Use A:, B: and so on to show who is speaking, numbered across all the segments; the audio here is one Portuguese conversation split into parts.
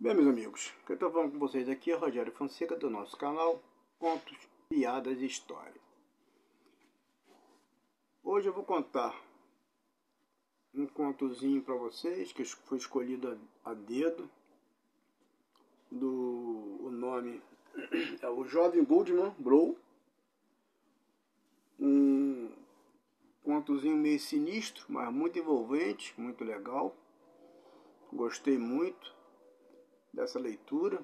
A: Bem, meus amigos, o que eu estou falando com vocês aqui é Rogério Fonseca, do nosso canal Contos, Piadas e História. Hoje eu vou contar um contozinho para vocês, que foi escolhido a dedo. O nome é O Jovem Goldman Blow. Um contozinho meio sinistro, mas muito envolvente, muito legal. Gostei muito dessa leitura,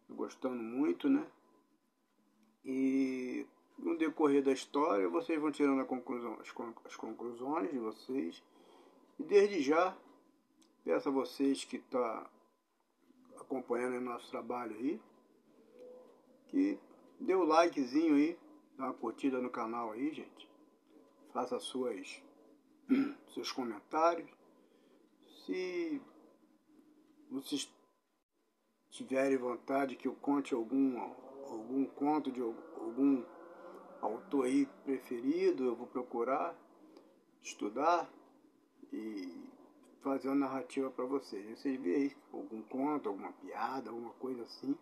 A: gostando muito, né? E no decorrer da história vocês vão tirando as conclusões de vocês. E desde já peço a vocês que estão acompanhando o nosso trabalho aí, que dê o likezinho aí, dá uma curtida no canal aí, gente. Faça seus comentários. Se vocês tiverem vontade que eu conte algum conto de algum autor aí preferido, eu vou procurar estudar e fazer uma narrativa para vocês. Vocês veem aí algum conto, alguma piada, alguma coisa assim,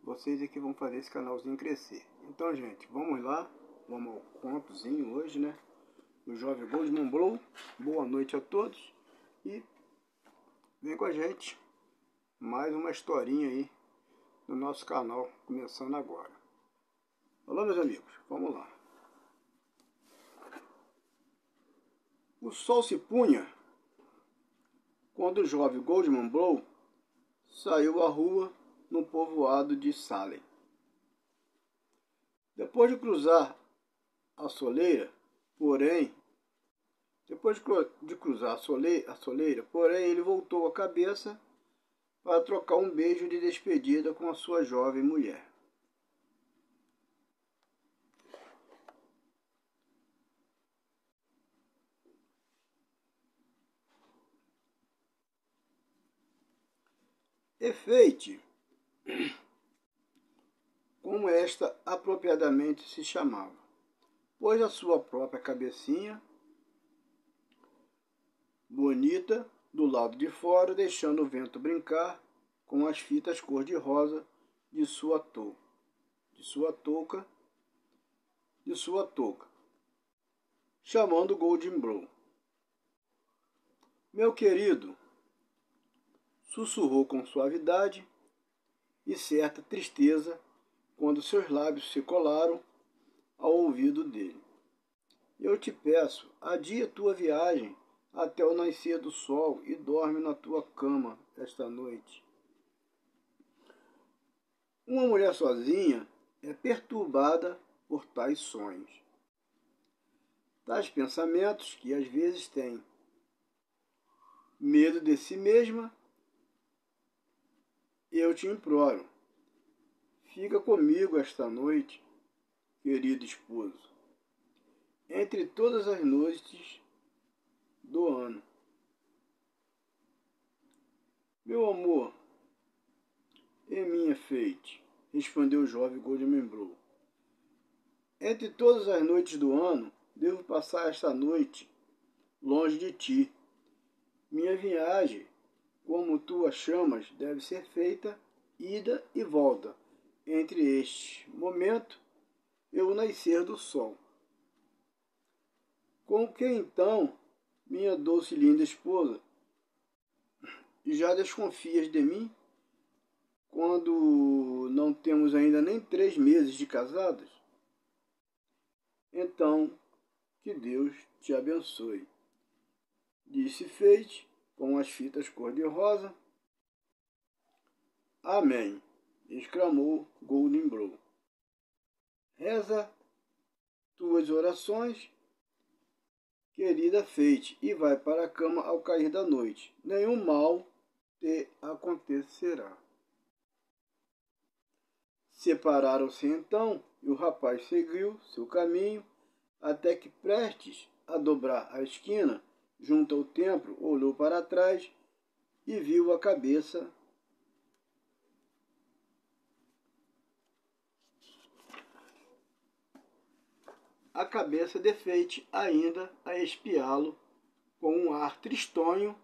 A: vocês é que vão fazer esse canalzinho crescer. Então, gente, vamos lá, vamos ao contozinho hoje, né? O Jovem Goldman Blow. Boa noite a todos e vem com a gente. Mais uma historinha aí no nosso canal, começando agora. Olá, meus amigos, vamos lá. O sol se punha quando o jovem Goldman Blow saiu à rua no povoado de Salem. Depois de cruzar a soleira, porém, ele voltou a cabeça para trocar um beijo de despedida com a sua jovem mulher. Efeite, como esta apropriadamente se chamava, pôs a sua própria cabecinha bonita do lado de fora, deixando o vento brincar com as fitas cor-de-rosa de sua touca, chamando Goldman Blow. Meu querido, sussurrou com suavidade e certa tristeza quando seus lábios se colaram ao ouvido dele. Eu te peço, adia tua viagem até o nascer do sol e dorme na tua cama esta noite. Uma mulher sozinha é perturbada por tais sonhos, tais pensamentos que às vezes tem medo de si mesma. Eu te imploro, fica comigo esta noite, querido esposo, entre todas as noites do ano. Meu amor, é minha fate, respondeu o jovem Goldman Blow. Entre todas as noites do ano, devo passar esta noite longe de ti. Minha viagem, como tu a chamas, deve ser feita ida e volta entre este momento e o nascer do sol. Com que então, minha doce e linda esposa, já desconfias de mim, quando não temos ainda nem 3 meses de casados? Então, que Deus te abençoe, disse Fate com as fitas cor-de-rosa. Amém, exclamou Goldman Blow. Reza tuas orações, querida Fate, e vai para a cama ao cair da noite. Nenhum mal te acontecerá. Separaram-se então, e o rapaz seguiu seu caminho, até que, prestes a dobrar a esquina, junto ao templo, olhou para trás e viu a cabeça de Fate ainda a espiá-lo com um ar tristonho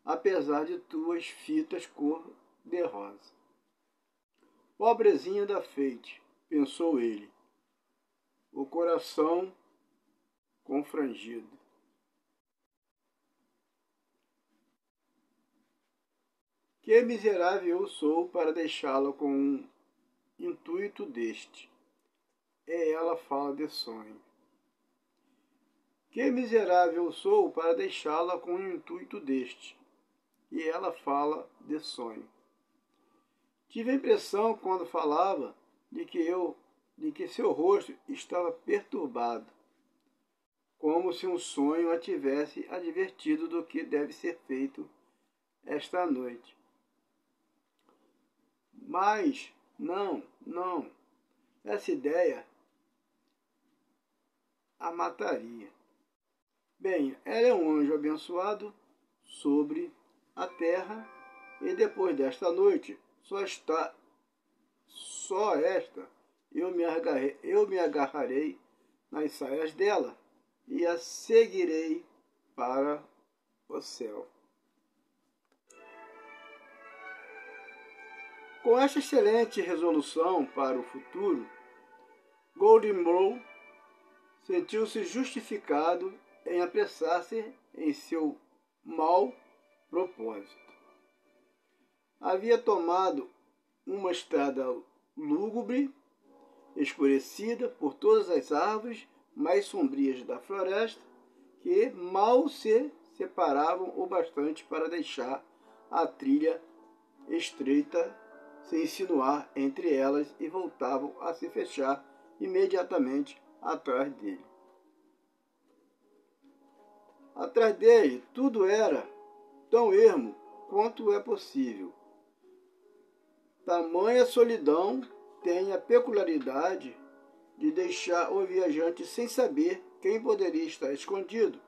A: apesar de tuas fitas cor-de-rosa. Pobrezinha da Fate, pensou ele, o coração confrangido. Que miserável eu sou para deixá-la com um intuito deste. E ela fala de sonho. Que miserável eu sou para deixá-la com um intuito deste. E ela fala de sonho. Tive a impressão, quando falava, de que seu rosto estava perturbado, como se um sonho a tivesse advertido do que deve ser feito esta noite. Mas, não, essa ideia a mataria. Bem, ela é um anjo abençoado sobre a terra, e depois desta noite, eu me agarrarei nas saias dela e a seguirei para o céu. Com esta excelente resolução para o futuro, Golden Brown sentiu-se justificado em apressar-se em seu mau propósito. Havia tomado uma estrada lúgubre, escurecida por todas as árvores mais sombrias da floresta, que mal se separavam o bastante para deixar a trilha estreita se insinuar entre elas e voltavam a se fechar imediatamente atrás dele. Atrás dele tudo era tão ermo quanto é possível. Tamanha solidão tem a peculiaridade de deixar o viajante sem saber quem poderia estar escondido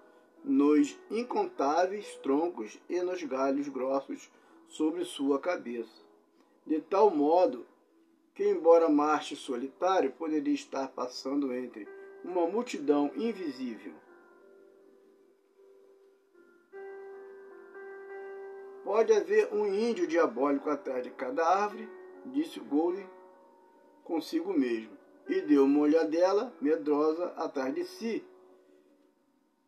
A: nos incontáveis troncos e nos galhos grossos sobre sua cabeça. De tal modo que, embora marche solitário, poderia estar passando entre uma multidão invisível. Pode haver um índio diabólico atrás de cada árvore, disse Golden consigo mesmo, e deu uma olhadela medrosa atrás de si,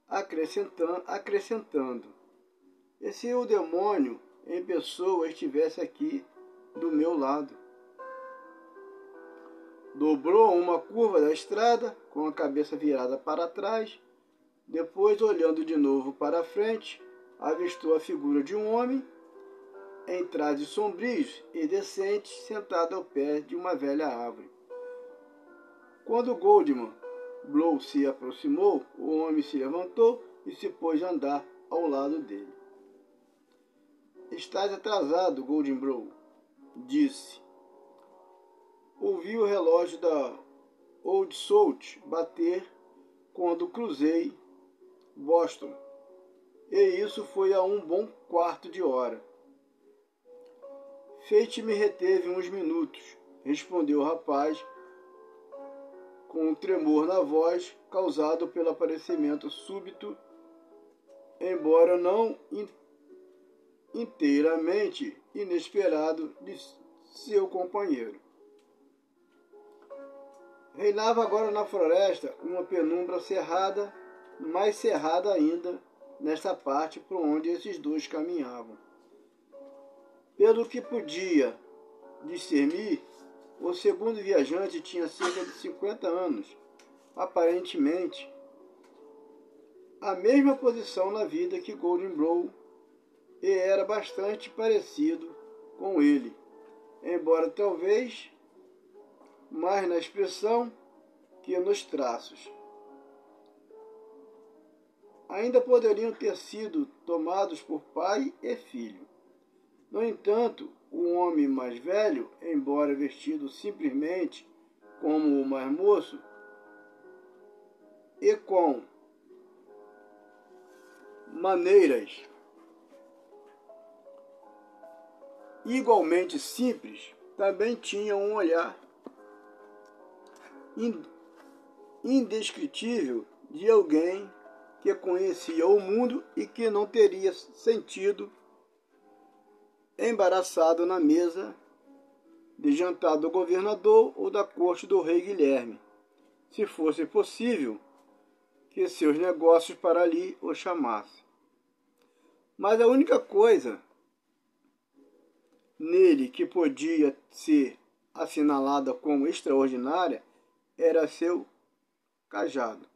A: acrescentando: e se o demônio em pessoa estivesse aqui do meu lado? Dobrou uma curva da estrada, com a cabeça virada para trás. Depois, olhando de novo para a frente, avistou a figura de um homem, em trajes sombrios e decentes, sentado ao pé de uma velha árvore. Quando Goldman Blow se aproximou, o homem se levantou e se pôs a andar ao lado dele. Estás atrasado, Golden Blow, disse. Ouvi o relógio da Old South bater quando cruzei Boston, e isso foi há um bom quarto de hora. Fate me reteve uns minutos, respondeu o rapaz, com um tremor na voz causado pelo aparecimento súbito, embora não inteiramente inesperado, de seu companheiro. Reinava agora na floresta uma penumbra cerrada, mais cerrada ainda nesta parte por onde esses dois caminhavam. Pelo que podia discernir, o segundo viajante tinha cerca de 50 anos, aparentemente a mesma posição na vida que Golden Blow, e era bastante parecido com ele, embora talvez mais na expressão que nos traços. Ainda poderiam ter sido tomados por pai e filho. No entanto, o homem mais velho, embora vestido simplesmente como o mais moço, e com maneiras igualmente simples, também tinha um olhar indescritível de alguém que conhecia o mundo e que não teria sentido embaraçado na mesa de jantar do governador ou da corte do rei Guilherme, se fosse possível que seus negócios para ali o chamassem. Mas a única coisa nele que podia ser assinalada como extraordinária era seu cajado.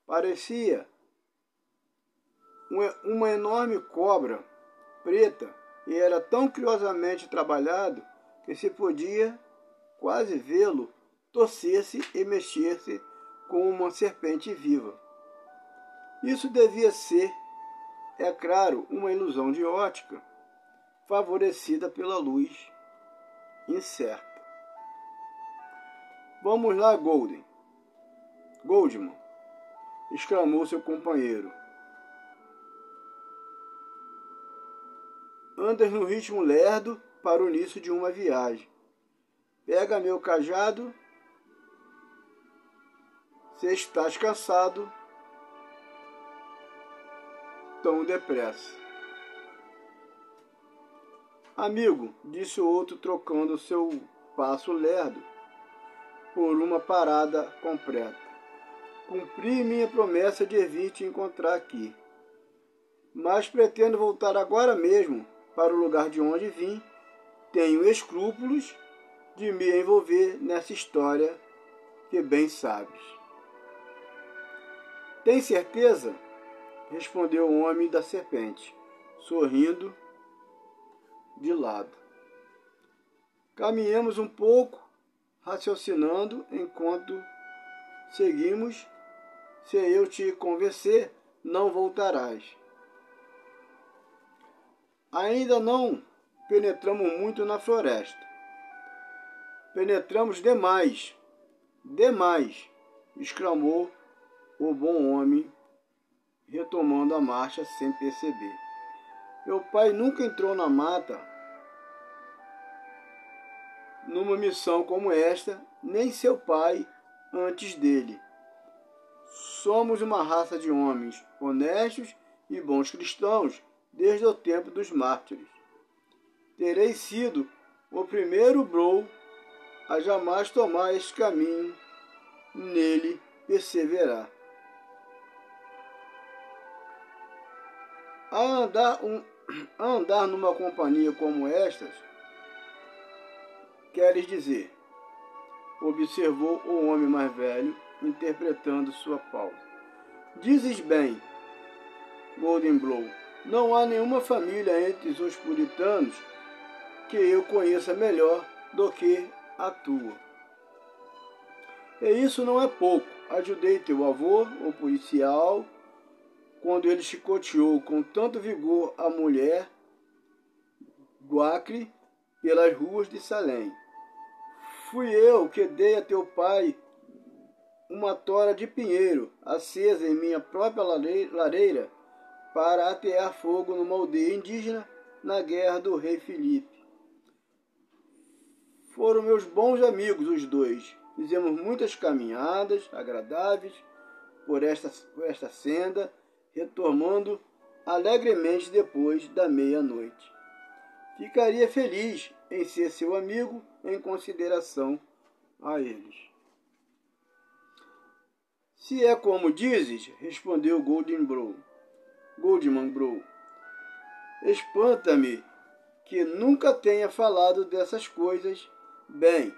A: Parecia uma enorme cobra preta e era tão criosamente trabalhado que se podia quase vê-lo torcer-se e mexer-se como uma serpente viva. Isso devia ser, é claro, uma ilusão de ótica, favorecida pela luz incerta. Vamos lá, Goldman, exclamou seu companheiro. Andas no ritmo lerdo para o início de uma viagem. Pega meu cajado, se estás cansado tão depressa. Amigo, disse o outro trocando seu passo lerdo por uma parada completa. Cumpri minha promessa de vir te encontrar aqui, mas pretendo voltar agora mesmo para o lugar de onde vim. Tenho escrúpulos de me envolver nessa história que bem sabes. Tem certeza? Respondeu o homem da serpente, sorrindo de lado. Caminhamos um pouco, raciocinando enquanto seguimos. Se eu te convencer, não voltarás. Ainda não penetramos muito na floresta. Penetramos demais, exclamou o bom homem, retomando a marcha sem perceber. Meu pai nunca entrou na mata numa missão como esta, nem seu pai antes dele. Somos uma raça de homens honestos e bons cristãos desde o tempo dos mártires. Terei sido o primeiro Brow a jamais tomar este caminho, nele perseverar. A andar numa companhia como estas, queres dizer? Observou o homem mais velho, interpretando sua pausa. Dizes bem, Goldenblow. Não há nenhuma família entre os puritanos que eu conheça melhor do que a tua. E isso não é pouco. Ajudei teu avô, o policial, quando ele chicoteou com tanto vigor a mulher Guacre pelas ruas de Salem. Fui eu que dei a teu pai uma tora de pinheiro acesa em minha própria lareira para atear fogo numa aldeia indígena na guerra do rei Filipe. Foram meus bons amigos os dois. Fizemos muitas caminhadas agradáveis por esta senda, retomando alegremente depois da meia-noite. Ficaria feliz em ser seu amigo em consideração a eles. Se é como dizes, respondeu Goldman Brow, espanta-me que nunca tenha falado dessas coisas bem.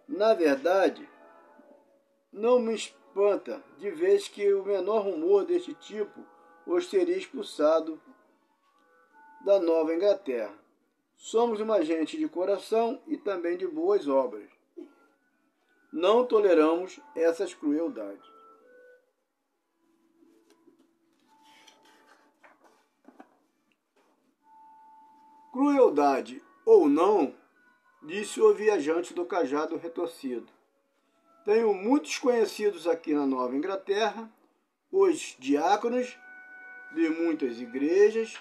A: Na verdade, não me espanta de vez que o menor rumor deste tipo os teria expulsado da Nova Inglaterra. Somos uma gente de coração e também de boas obras. Não toleramos essas crueldades. Crueldade ou não, disse o viajante do cajado retorcido. Tenho muitos conhecidos aqui na Nova Inglaterra, os diáconos de muitas igrejas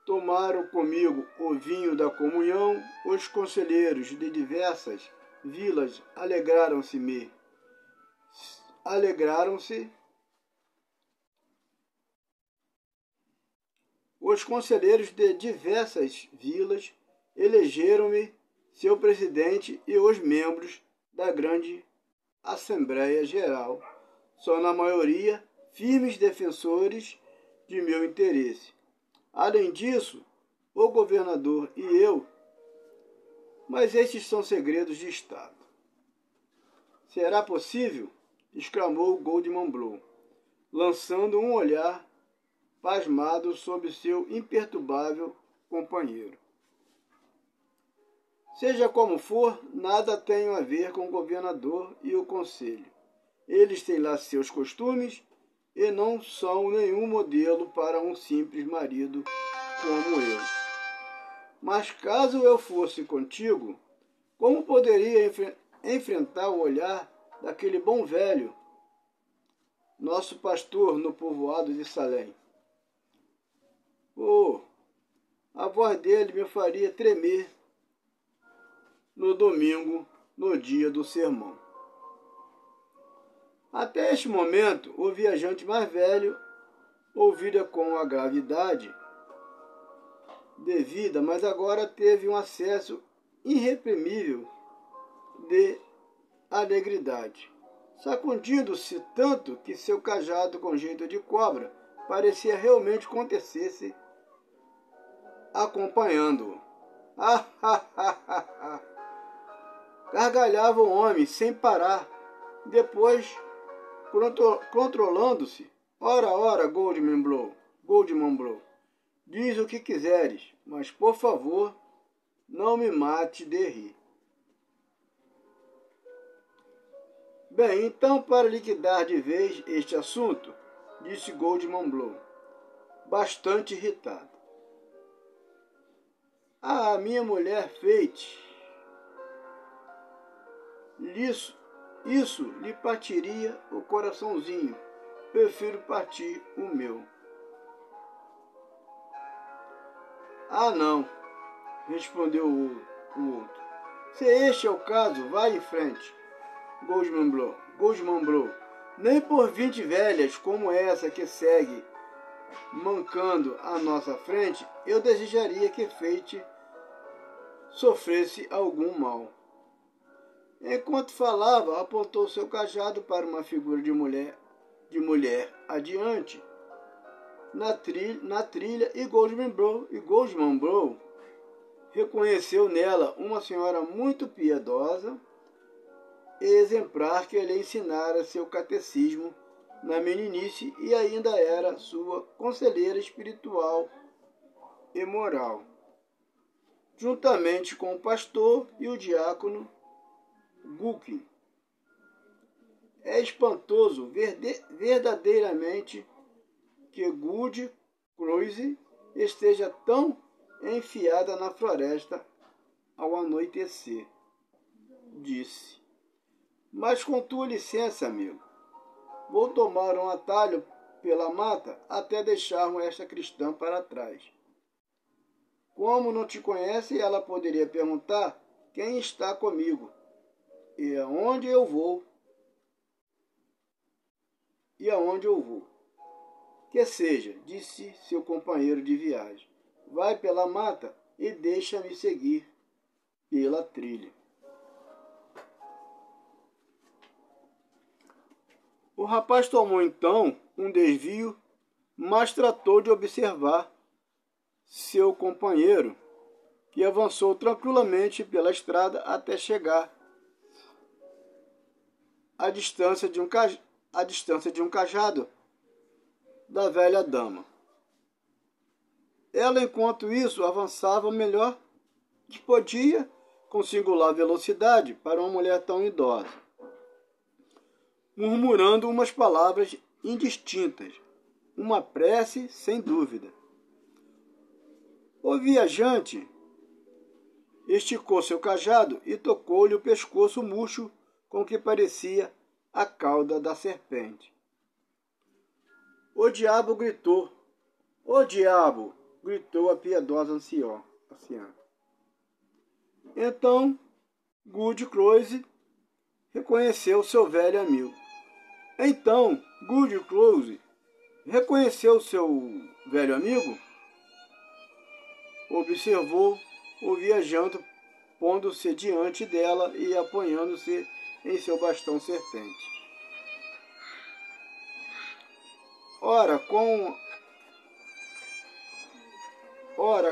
A: tomaram comigo o vinho da comunhão, os conselheiros de diversas vilas alegraram-se Os conselheiros de diversas vilas elegeram-me seu presidente e os membros da grande Assembleia Geral são, na maioria, firmes defensores de meu interesse. Além disso, o governador e eu, mas estes são segredos de Estado. Será possível? Exclamou Goldman Blow, lançando um olhar pasmado sobre seu imperturbável companheiro. Seja como for, nada tenho a ver com o governador e o conselho. Eles têm lá seus costumes e não são nenhum modelo para um simples marido como eu. Mas caso eu fosse contigo, como poderia enfrentar o olhar daquele bom velho, nosso pastor no povoado de Salém? Oh, a voz dele me faria tremer no domingo, no dia do sermão. Até este momento, o viajante mais velho ouvira com a gravidade devida, mas agora teve um acesso irreprimível de alegridade, sacudindo-se tanto que seu cajado com jeito de cobra parecia realmente acontecer-se acompanhando-o. Gargalhava o homem sem parar, depois, controlando-se. Ora, Goldman Blow, diz o que quiseres, mas, por favor, não me mate de rir. Bem, então, para liquidar de vez este assunto, disse Goldman Blow, bastante irritado. Ah, minha mulher Fate, isso lhe partiria o coraçãozinho. Prefiro partir o meu. Ah, não, respondeu o outro. Se este é o caso, vai em frente, Goldman Blow. Nem por 20 velhas como essa que segue mancando à nossa frente, eu desejaria que Fate sofresse algum mal. Enquanto falava, apontou seu cajado para uma figura de mulher adiante na trilha e Goldman Blow reconheceu nela uma senhora muito piedosa e exemplar que lhe ensinara seu catecismo na meninice e ainda era sua conselheira espiritual e moral, juntamente com o pastor e o diácono Gookin. É espantoso verdadeiramente que Good Cruise esteja tão enfiada na floresta ao anoitecer, disse. Mas com tua licença, amigo, vou tomar um atalho pela mata até deixarmos esta cristã para trás. Como não te conhece, ela poderia perguntar quem está comigo e aonde eu vou. Que seja, disse seu companheiro de viagem. Vai pela mata e deixa-me seguir pela trilha. O rapaz tomou então um desvio, mas tratou de observar seu companheiro, que avançou tranquilamente pela estrada até chegar à distância de um cajado da velha dama. Ela, enquanto isso, avançava o melhor que podia, com singular velocidade para uma mulher tão idosa, murmurando umas palavras indistintas, uma prece sem dúvida. O viajante esticou seu cajado e tocou-lhe o pescoço murcho com que parecia a cauda da serpente. O diabo gritou. O diabo! Gritou a piedosa anciã. Então, Good Close reconheceu seu velho amigo. observou o viajante pondo-se diante dela e apoiando-se em seu bastão serpente. Ora,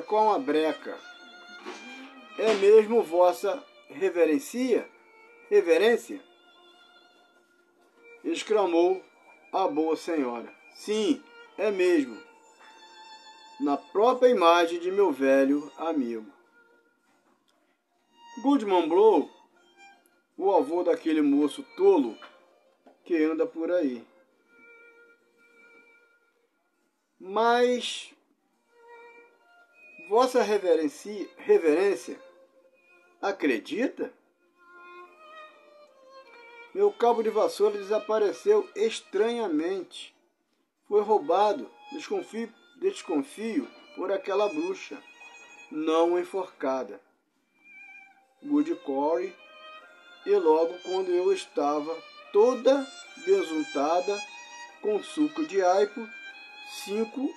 A: com a breca, é mesmo vossa reverência? Exclamou a boa senhora. Sim, é mesmo, na própria imagem de meu velho amigo. Goodman Blow, o avô daquele moço tolo que anda por aí. Mas vossa reverência acredita? Meu cabo de vassoura desapareceu estranhamente. Foi roubado, desconfio por aquela bruxa, não enforcada. Good Corey, e logo quando eu estava toda besuntada com suco de aipo, cinco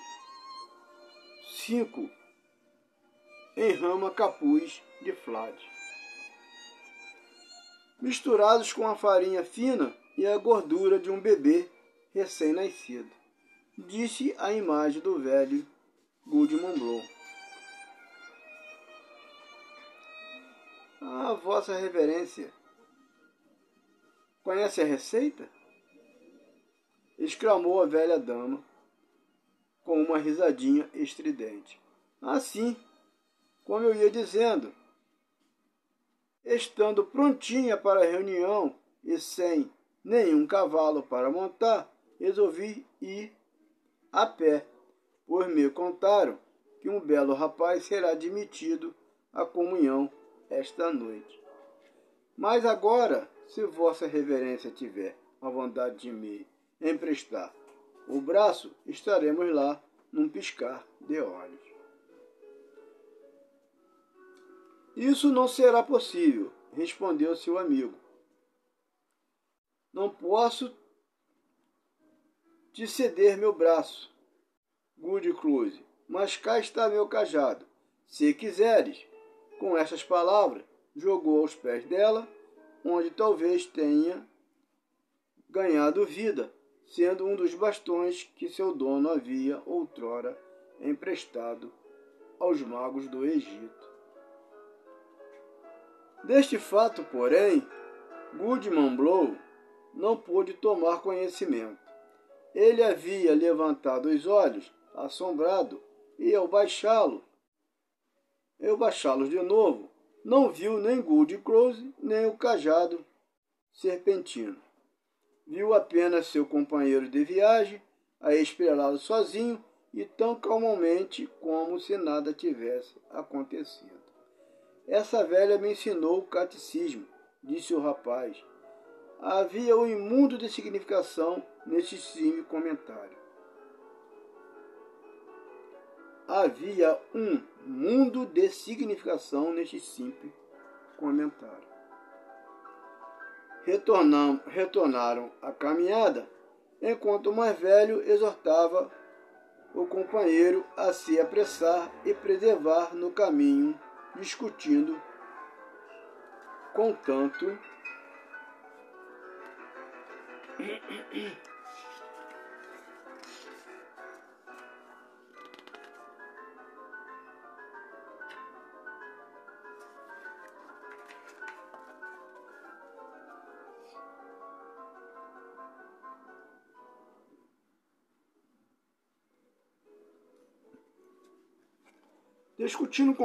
A: em rama capuz de flade, misturados com a farinha fina e a gordura de um bebê recém-nascido, disse a imagem do velho Goodman Blow. Ah, vossa reverência, conhece a receita? Exclamou a velha dama, com uma risadinha estridente. Assim, como eu ia dizendo, estando prontinha para a reunião e sem nenhum cavalo para montar, resolvi ir a pé, pois me contaram que um belo rapaz será admitido à comunhão esta noite. Mas agora, se vossa reverência tiver a vontade de me emprestar o braço, estaremos lá num piscar de olhos. Isso não será possível, respondeu seu amigo. Não posso te ceder meu braço, Good Close, mas cá está meu cajado. Se quiseres. Com estas palavras, jogou aos pés dela, onde talvez tenha ganhado vida, sendo um dos bastões que seu dono havia outrora emprestado aos magos do Egito. Deste fato, porém, Goodman Blow não pôde tomar conhecimento. Ele havia levantado os olhos, assombrado, e ao baixá-los de novo, não viu nem Good Close, nem o cajado serpentino. Viu apenas seu companheiro de viagem, a esperá-lo sozinho e tão calmamente como se nada tivesse acontecido. Essa velha me ensinou o catecismo, disse o rapaz. Havia um imundo de significação neste simples comentário. Havia um mundo de significação neste simples comentário. Retornaram à caminhada, enquanto o mais velho exortava o companheiro a se apressar e preservar no caminho, discutindo com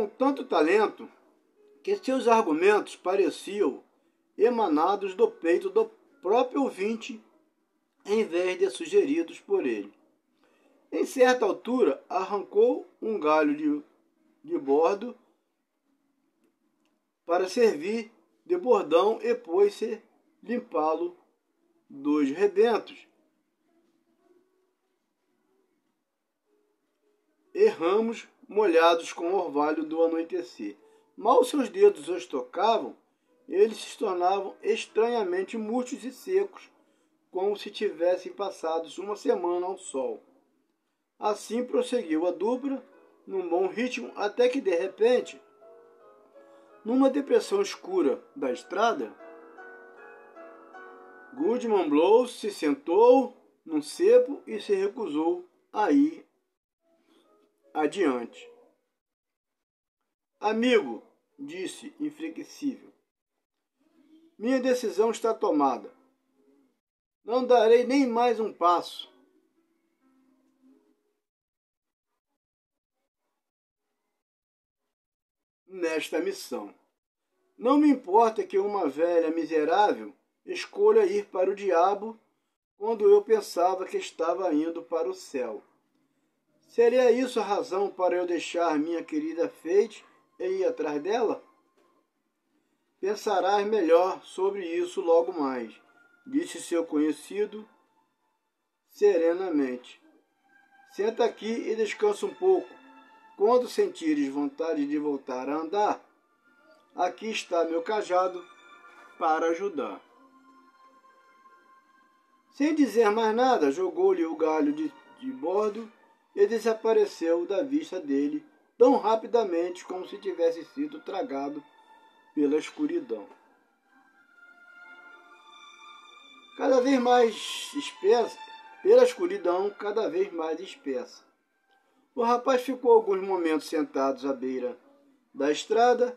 A: tanto talento que seus argumentos pareciam emanados do peito do próprio ouvinte, em vez de sugeridos por ele. Em certa altura, arrancou um galho de bordo para servir de bordão e pôs-se limpá-lo dos rebentos e ramos molhados com o orvalho do anoitecer. Mal seus dedos os tocavam, eles se tornavam estranhamente murchos e secos, como se tivessem passado uma semana ao sol. Assim prosseguiu a dupla, num bom ritmo, até que de repente, numa depressão escura da estrada, Goodman Blow se sentou num cepo e se recusou a ir adiante. Amigo, disse inflexível, minha decisão está tomada. Não darei nem mais um passo. Nesta missão. Não me importa que uma velha miserável escolha ir para o diabo quando eu pensava que estava indo para o céu. Seria isso a razão para eu deixar minha querida Fate e ir atrás dela? Pensarás melhor sobre isso logo mais, disse seu conhecido serenamente. Senta aqui e descansa um pouco. Quando sentires vontade de voltar a andar, aqui está meu cajado para ajudar. Sem dizer mais nada, jogou-lhe o galho de bordo e desapareceu da vista dele tão rapidamente como se tivesse sido tragado pela escuridão. Cada vez mais espessa, pela escuridão cada vez mais espessa. O rapaz ficou alguns momentos sentados à beira da estrada,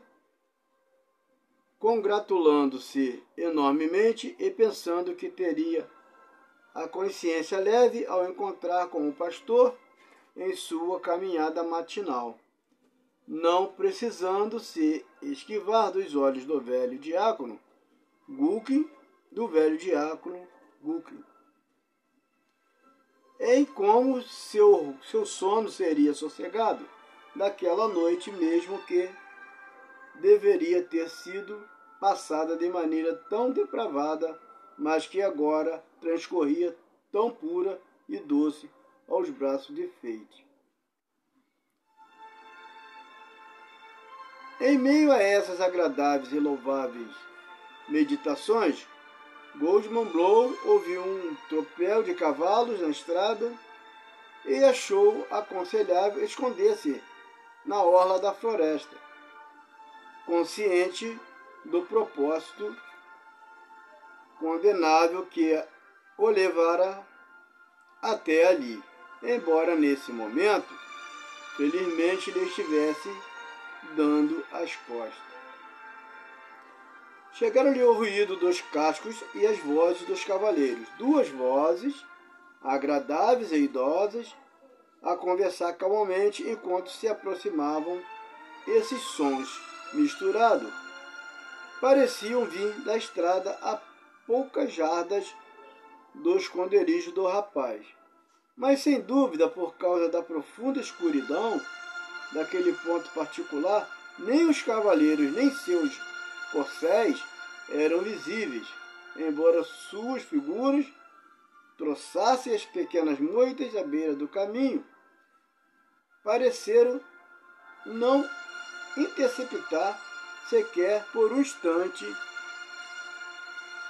A: congratulando-se enormemente e pensando que teria a consciência leve ao encontrar com o pastor em sua caminhada matinal, não precisando se esquivar dos olhos do velho diácono Guki, em como seu sono seria sossegado naquela noite, mesmo que deveria ter sido passada de maneira tão depravada, mas que agora transcorria tão pura e doce aos braços de Fate. Em meio a essas agradáveis e louváveis meditações, Goodman Blow ouviu um tropel de cavalos na estrada e achou aconselhável esconder-se na orla da floresta, consciente do propósito condenável que o levara até ali, embora nesse momento, felizmente, lhe estivesse dando as costas. Chegaram-lhe o ruído dos cascos e as vozes dos cavaleiros, duas vozes, agradáveis e idosas, a conversar calmamente enquanto se aproximavam. Esses sons, misturados, pareciam vir da estrada a poucas jardas do esconderijo do rapaz. Mas, sem dúvida, por causa da profunda escuridão daquele ponto particular, nem os cavaleiros nem seus corcéis eram visíveis, embora suas figuras troçassem as pequenas moitas à beira do caminho. Pareceram não interceptar sequer por um instante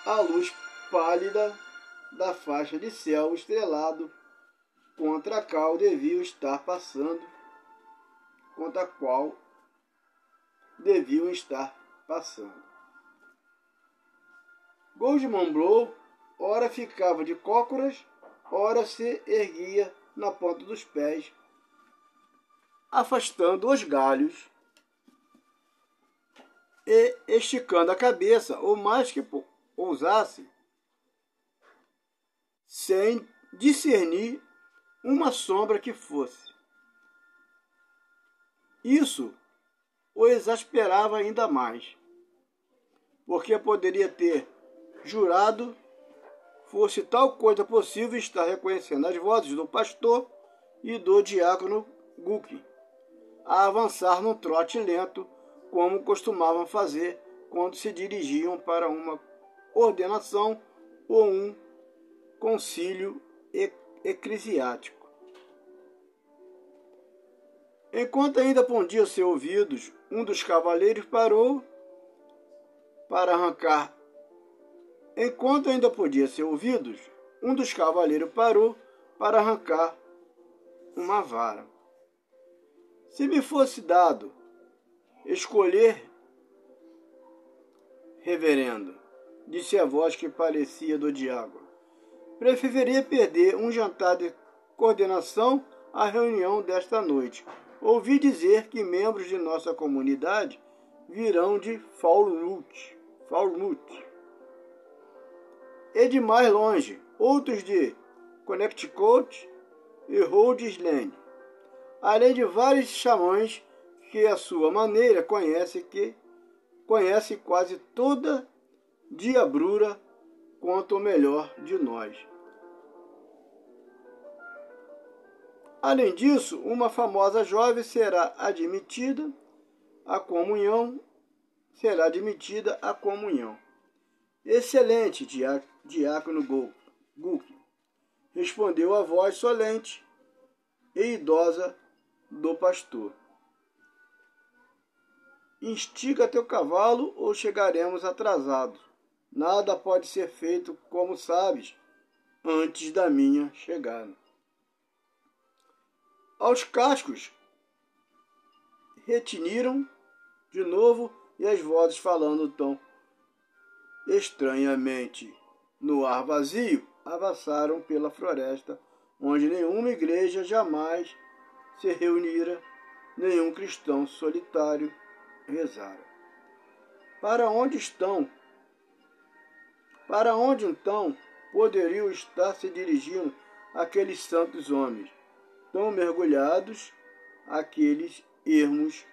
A: a luz pálida da faixa de céu estrelado contra a qual deviam estar passando, Goodman Blow ora ficava de cócoras, ora se erguia na ponta dos pés, afastando os galhos e esticando a cabeça o mais que ousasse, sem discernir uma sombra que fosse. Isso o exasperava ainda mais, porque poderia ter jurado fosse tal coisa possível estar reconhecendo as vozes do pastor e do diácono Guki, a avançar num trote lento, como costumavam fazer quando se dirigiam para uma ordenação ou um concílio eclesiástico. Enquanto ainda pondia seus ouvidos, um dos cavaleiros parou para arrancar. Enquanto ainda podia ser ouvidos, um dos cavaleiros parou para arrancar uma vara. Se me fosse dado escolher, reverendo, disse a voz que parecia do diabo, preferiria perder um jantar de coordenação à reunião desta noite. Ouvi dizer que membros de nossa comunidade virão de Falmouth, e de mais longe, outros de Connecticut e Rhode Island, além de vários xamãs que, à sua maneira, conhece quase toda diabrura quanto o melhor de nós. Além disso, uma famosa jovem será admitida à comunhão. Excelente, diácono Guk, respondeu a voz solente e idosa do pastor. Instiga teu cavalo ou chegaremos atrasados. Nada pode ser feito, como sabes, antes da minha chegada. Aos cascos retiniram de novo e as vozes falando tão estranhamente no ar vazio avançaram pela floresta, onde nenhuma igreja jamais se reunira, nenhum cristão solitário rezara. Para onde então poderiam estar se dirigindo aqueles santos homens, tão mergulhados aqueles ermos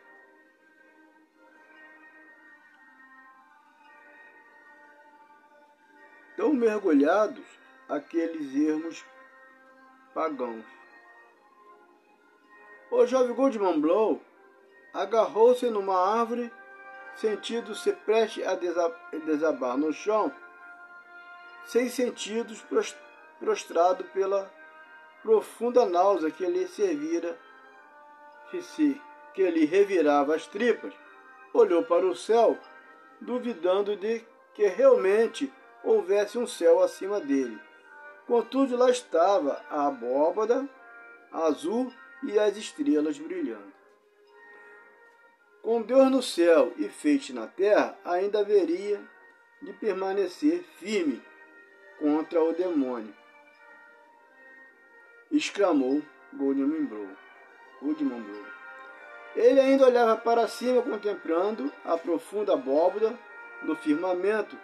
A: pagãos? O jovem Goodman Blow agarrou-se numa árvore, sentindo-se prestes a desabar no chão, sem sentidos, prostrado pela profunda náusea que lhe revirava as tripas. Olhou para o céu, duvidando de que realmente houvesse um céu acima dele. Contudo, lá estava a abóbada azul e as estrelas brilhando. Com Deus no céu e feitos na terra, ainda haveria de permanecer firme contra o demônio, exclamou Goodman Blow. Ele ainda olhava para cima, contemplando a profunda abóbada do firmamento,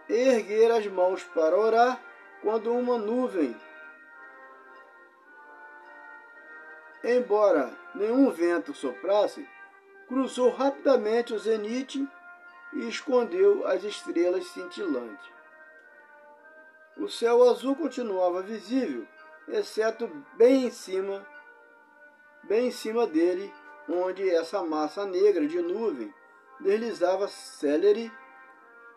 A: e erguer as mãos para orar, quando uma nuvem, embora nenhum vento soprasse, cruzou rapidamente o zenite e escondeu as estrelas cintilantes. O céu azul continuava visível, exceto bem em cima dele, onde essa massa negra de nuvem deslizava célere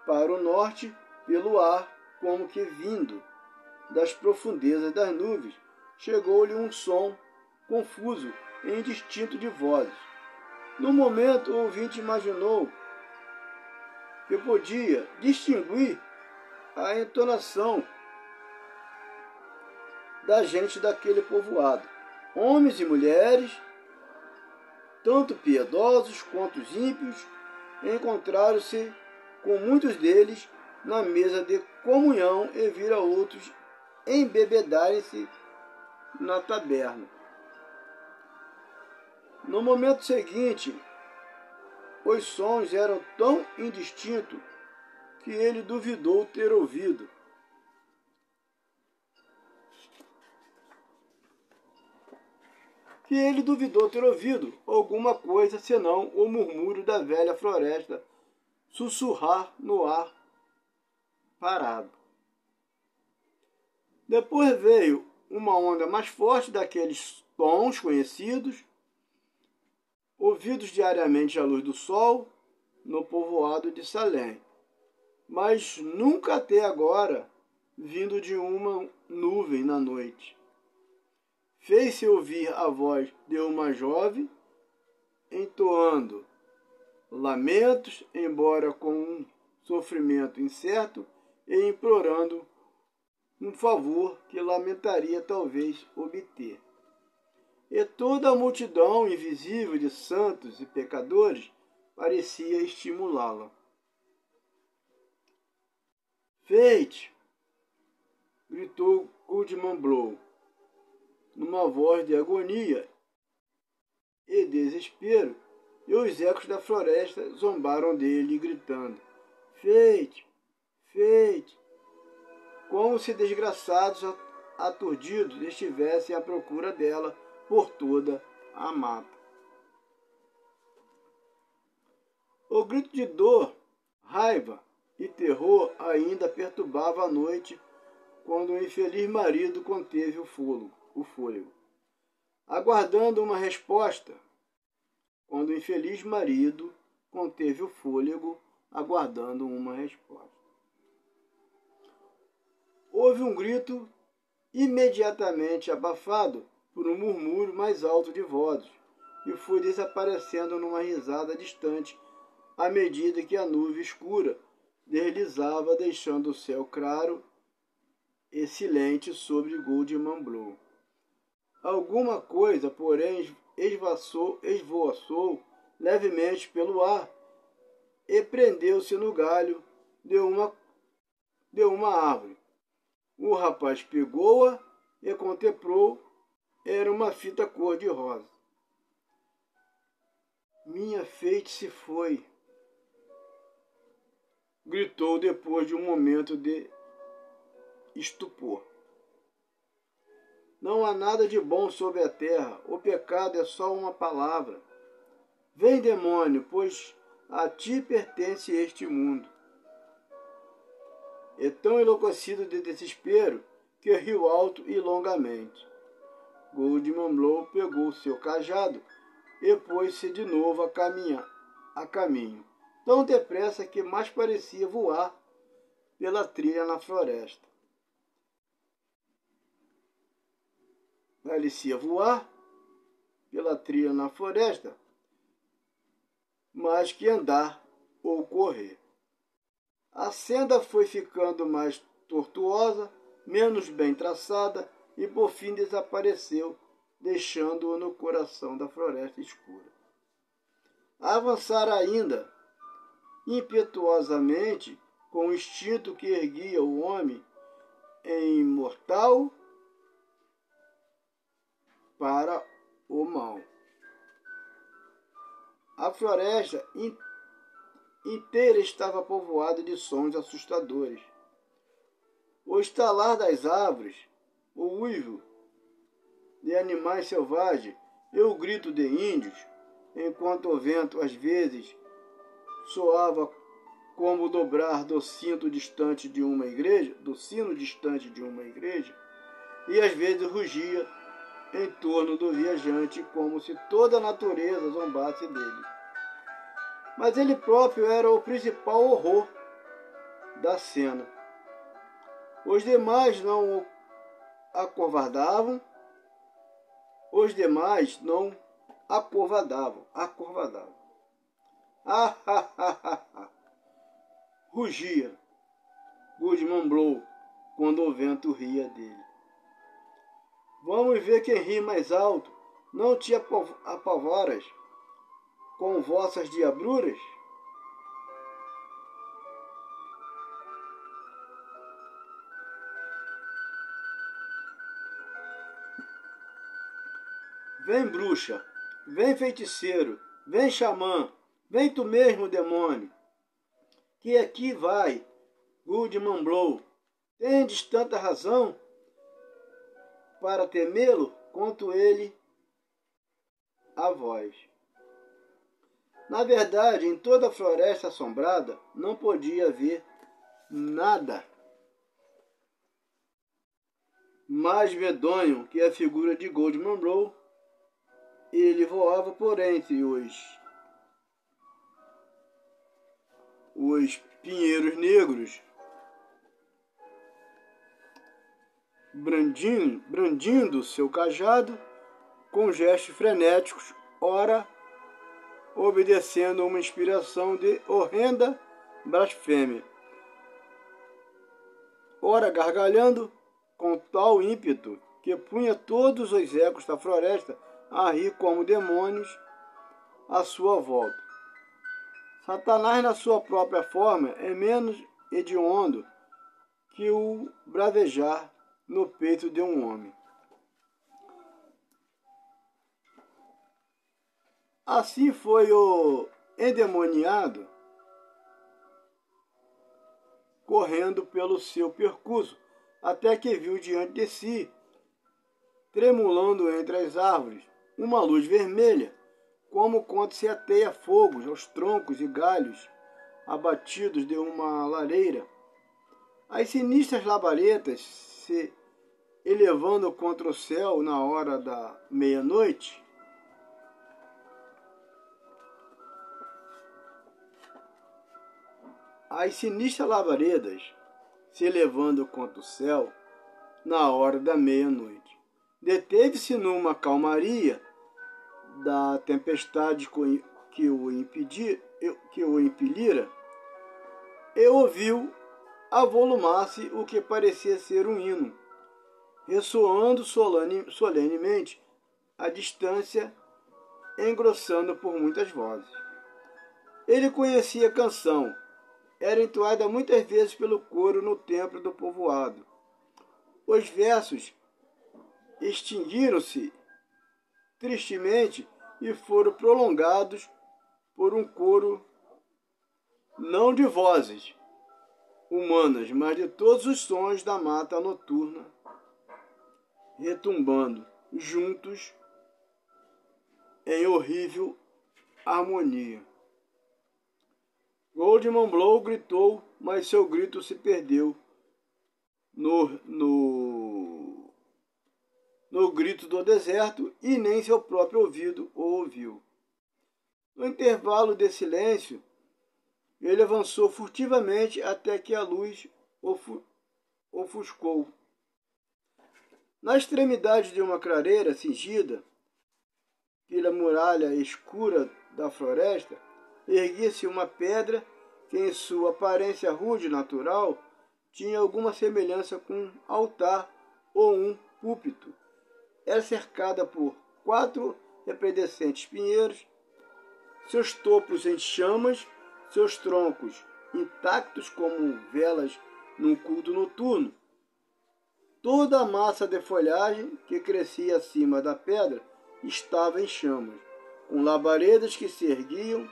A: para o norte pelo ar, como que vindo das profundezas das nuvens. Chegou-lhe um som confuso e indistinto de vozes. No momento, o ouvinte imaginou que podia distinguir a entonação da gente daquele povoado. Homens e mulheres, tanto piedosos quanto ímpios, encontraram-se com muitos deles na mesa de comunhão e viram outros embebedarem-se na taberna. No momento seguinte, os sons eram tão indistintos que ele duvidou ter ouvido. Alguma coisa senão o murmúrio da velha floresta sussurrar no ar parado. Depois veio uma onda mais forte daqueles tons conhecidos, ouvidos diariamente à luz do sol no povoado de Salem, mas nunca até agora vindo de uma nuvem na noite. Fez-se ouvir a voz de uma jovem, entoando lamentos, embora com um sofrimento incerto, e implorando um favor que lamentaria talvez obter. e toda a multidão invisível de santos e pecadores parecia estimulá-la. Fate! Gritou Goodman Blow, numa voz de agonia e desespero, e os ecos da floresta zombaram dele, gritando: Fate! Fate! Como se desgraçados aturdidos estivessem à procura dela por toda a mata. O grito de dor, raiva e terror ainda perturbava a noite quando o infeliz marido conteve o fôlego. Aguardando uma resposta, quando o infeliz marido conteve o fôlego, aguardando uma resposta. Houve um grito imediatamente abafado por um murmúrio mais alto de vozes e foi desaparecendo numa risada distante à medida que a nuvem escura deslizava, deixando o céu claro e silente sobre Goodman Blow. Alguma coisa, porém, esvoaçou levemente pelo ar e prendeu-se no galho de uma árvore. O rapaz pegou-a e contemplou. Era uma fita cor-de-rosa. Minha Fate se foi, gritou depois de um momento de estupor. Não há nada de bom sobre a terra. O pecado é só uma palavra. Vem, demônio, pois a ti pertence este mundo. E tão enlouquecido de desespero que riu alto e longamente. Goodman Blow pegou seu cajado e pôs-se de novo a caminho, tão depressa que mais parecia voar pela trilha na floresta. Parecia voar pela trilha na floresta, mais que andar ou correr. A senda foi ficando mais tortuosa, menos bem traçada e por fim desapareceu, deixando-o no coração da floresta escura. Avançara ainda, impetuosamente, com o instinto que erguia o homem imortal para o mal. A floresta inteira estava povoada de sons assustadores. O estalar das árvores, o uivo de animais selvagens e o grito de índios, enquanto o vento às vezes soava como o dobrar do sino distante de uma igreja, e às vezes rugia em torno do viajante como se toda a natureza zombasse dele. Mas ele próprio era o principal horror da cena. Os demais não o acovardavam. Rugia Goodman Blow quando o vento ria dele. Vamos ver quem ri mais alto. Não te apavoras com vossas diabruras? Vem, bruxa, vem, feiticeiro, vem, xamã, vem tu mesmo, demônio, que aqui vai, Goodman Blow. Tendes tanta razão para temê-lo quanto ele a vós. Na verdade, em toda a floresta assombrada, não podia haver nada mais medonho que a figura de Goodman Blow. Ele voava por entre os pinheiros negros, brandindo seu cajado com gestos frenéticos, ora obedecendo a uma inspiração de horrenda blasfêmia, ora gargalhando com tal ímpeto que punha todos os ecos da floresta a rir como demônios à sua volta. Satanás, na sua própria forma, é menos hediondo que o bravejar no peito de um homem. Assim foi o endemoniado correndo pelo seu percurso, até que viu diante de si, tremulando entre as árvores, uma luz vermelha, como quando se ateia fogo aos troncos e galhos abatidos de uma lareira. As sinistras labaredas se elevando contra o céu na hora da meia-noite, as sinistras labaredas se elevando contra o céu na hora da meia-noite. Deteve-se numa calmaria da tempestade que o impelira e ouviu avolumar-se o que parecia ser um hino, ressoando solenemente à distância, engrossando por muitas vozes. Ele conhecia a canção, era entoada muitas vezes pelo coro no templo do povoado. Os versos extinguiram-se tristemente e foram prolongados por um coro não de vozes humanas, mas de todos os sons da mata noturna, retumbando juntos em horrível harmonia. Goldman Blow gritou, mas seu grito se perdeu no grito do deserto e nem seu próprio ouvido o ouviu. No intervalo de silêncio, ele avançou furtivamente até que a luz ofuscou. Na extremidade de uma clareira cingida pela muralha escura da floresta, erguia-se uma pedra que, em sua aparência rude e natural, tinha alguma semelhança com um altar ou um púlpito. Era cercada por 4 resplandecentes pinheiros, seus topos em chamas, seus troncos intactos como velas num culto noturno. Toda a massa de folhagem que crescia acima da pedra estava em chamas, com labaredas que se erguiam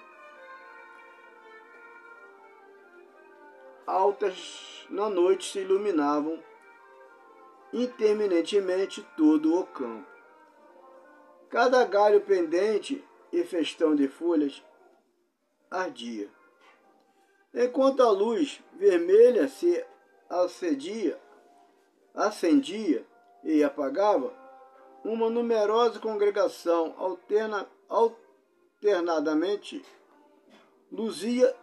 A: altas na noite se iluminavam interminentemente todo o campo. Cada galho pendente e festão de folhas ardia. Enquanto a luz vermelha se acendia e apagava, uma numerosa congregação alternadamente luzia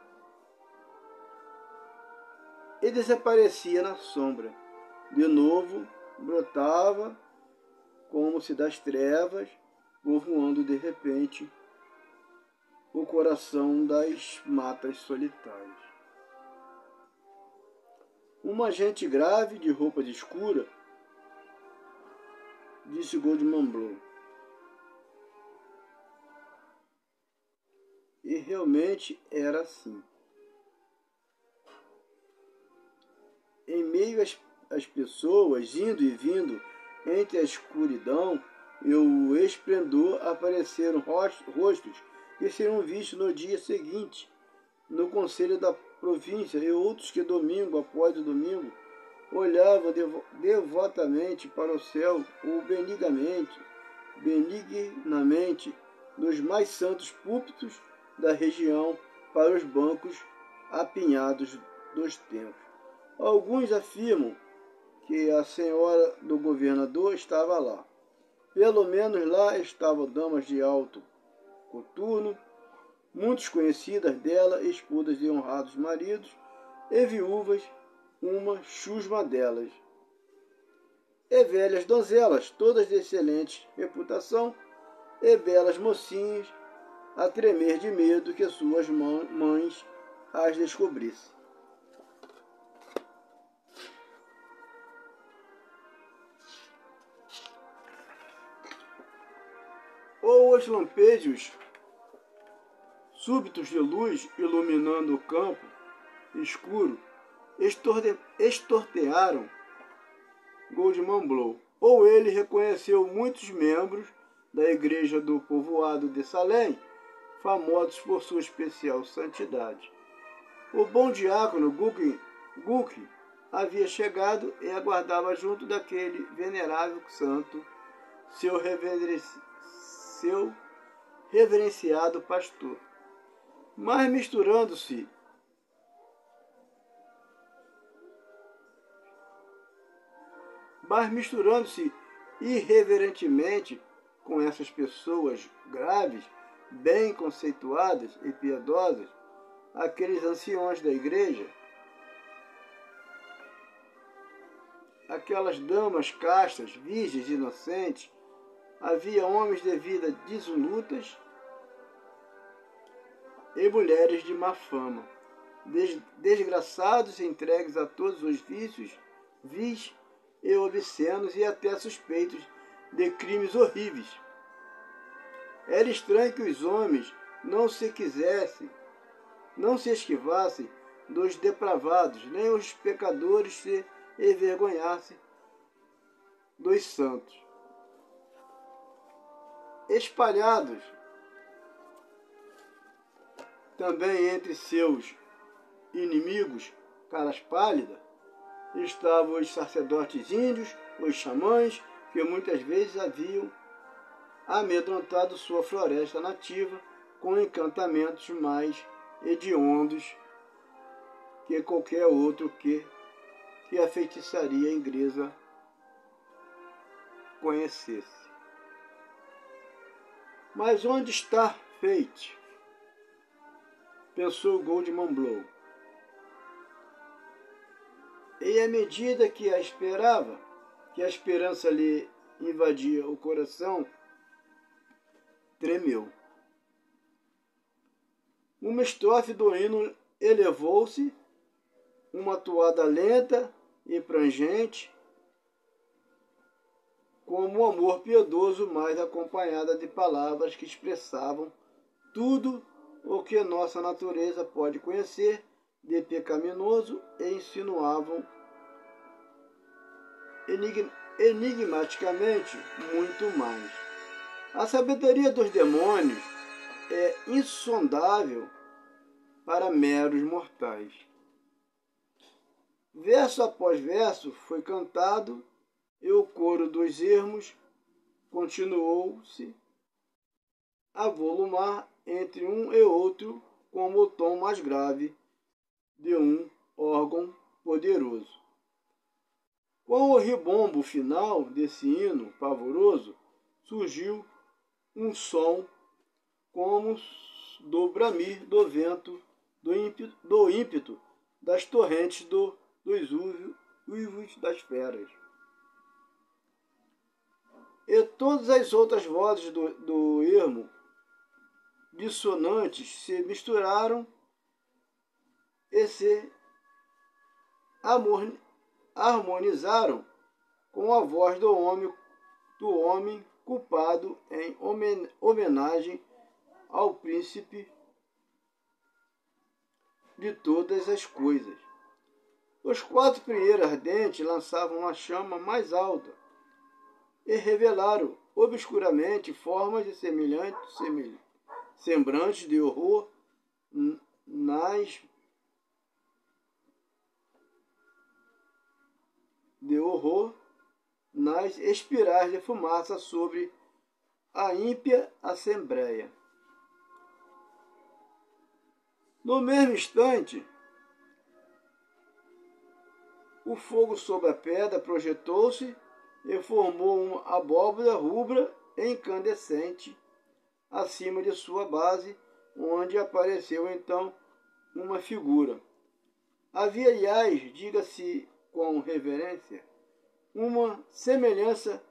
A: e desaparecia na sombra. De novo, brotava, como se das trevas, povoando de repente o coração das matas solitárias. Uma gente grave, de roupas escuras, disse Goldman Blow. E realmente era assim. Em meio às pessoas, indo e vindo, entre a escuridão e o esplendor, apareceram rostos que seriam vistos no dia seguinte, no conselho da província, e outros que domingo após domingo olhavam devotamente para o céu ou benignamente, nos mais santos púlpitos da região para os bancos apinhados dos templos. Alguns afirmam que a senhora do governador estava lá. Pelo menos lá estavam damas de alto coturno, muitos conhecidas dela, esposas de honrados maridos, e viúvas, uma chusma delas, e velhas donzelas, todas de excelente reputação, e belas mocinhas, a tremer de medo que suas mães as descobrissem. Dois lampejos súbitos de luz iluminando o campo escuro estortearam Goldman Blow. Ou ele reconheceu muitos membros da igreja do povoado de Salem, famosos por sua especial santidade. O bom diácono Guk havia chegado e aguardava junto daquele venerável santo seu reverenciado pastor. Mas misturando-se irreverentemente com essas pessoas graves, bem conceituadas e piedosas, aqueles anciões da igreja, aquelas damas castas, virgens, inocentes, havia homens de vida dissolutas e mulheres de má fama, desgraçados e entregues a todos os vícios, vis e obscenos e até suspeitos de crimes horríveis. Era estranho que os homens não se esquivassem dos depravados, nem os pecadores se envergonhassem dos santos. Espalhados também entre seus inimigos, caras pálidas, estavam os sacerdotes índios, os xamãs, que muitas vezes haviam amedrontado sua floresta nativa com encantamentos mais hediondos que qualquer outro que a feitiçaria inglesa conhecesse. Mas onde está Fate? Pensou Goldman Blow. E à medida que a esperava, que a esperança lhe invadia o coração, tremeu. Uma estrofe do hino elevou-se, uma toada lenta e prangente, como o amor piedoso, mais acompanhada de palavras que expressavam tudo o que nossa natureza pode conhecer de pecaminoso e insinuavam enigmaticamente muito mais. A sabedoria dos demônios é insondável para meros mortais. Verso após verso foi cantado e o coro dos ermos continuou-se a volumar entre um e outro como o tom mais grave de um órgão poderoso. Com o ribombo final desse hino pavoroso, surgiu um som como do bramir do vento, do ímpeto das torrentes dos uivos das feras. E todas as outras vozes do ermo dissonantes se misturaram e se harmonizaram com a voz do homem culpado em homenagem ao príncipe de todas as coisas. Os 4 primeiros ardentes lançavam uma chama mais alta e revelaram obscuramente formas de semblantes de horror nas espirais de fumaça sobre a ímpia assembleia. No mesmo instante, o fogo sobre a pedra projetou-se e formou uma abóbora rubra e incandescente acima de sua base, onde apareceu então uma figura. Havia, aliás, diga-se com reverência, uma semelhança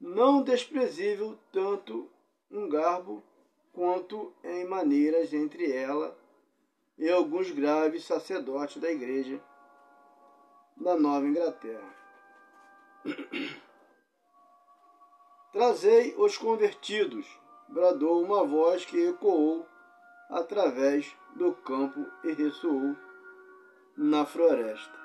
A: não desprezível, tanto um garbo quanto em maneiras entre ela e alguns graves sacerdotes da igreja da Nova Inglaterra. Trazei os convertidos, bradou uma voz que ecoou através do campo e ressoou na floresta.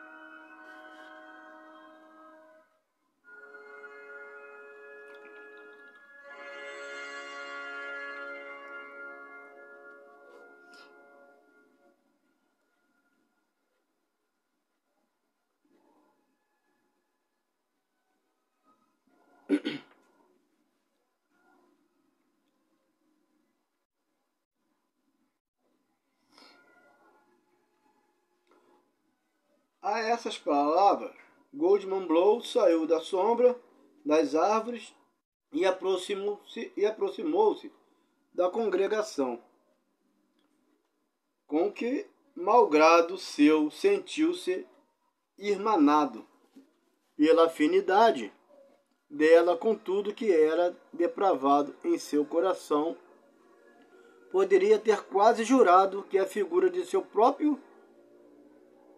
A: A essas palavras, Goldman Blow saiu da sombra das árvores e aproximou-se da congregação, com que, malgrado seu, sentiu-se irmanado pela afinidade dela com tudo que era depravado em seu coração. Poderia ter quase jurado que a figura de seu próprio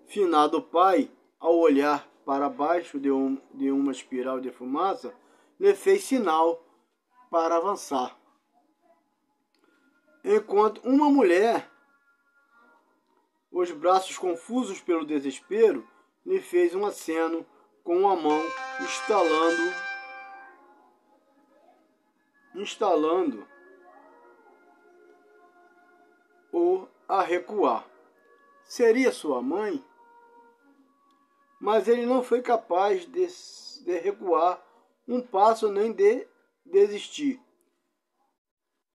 A: finado pai, ao olhar para baixo de uma espiral de fumaça, lhe fez sinal para avançar. Enquanto uma mulher, os braços confusos pelo desespero, lhe fez um aceno com a mão, instalando-o a recuar. Seria sua mãe? Mas ele não foi capaz de recuar um passo nem de desistir,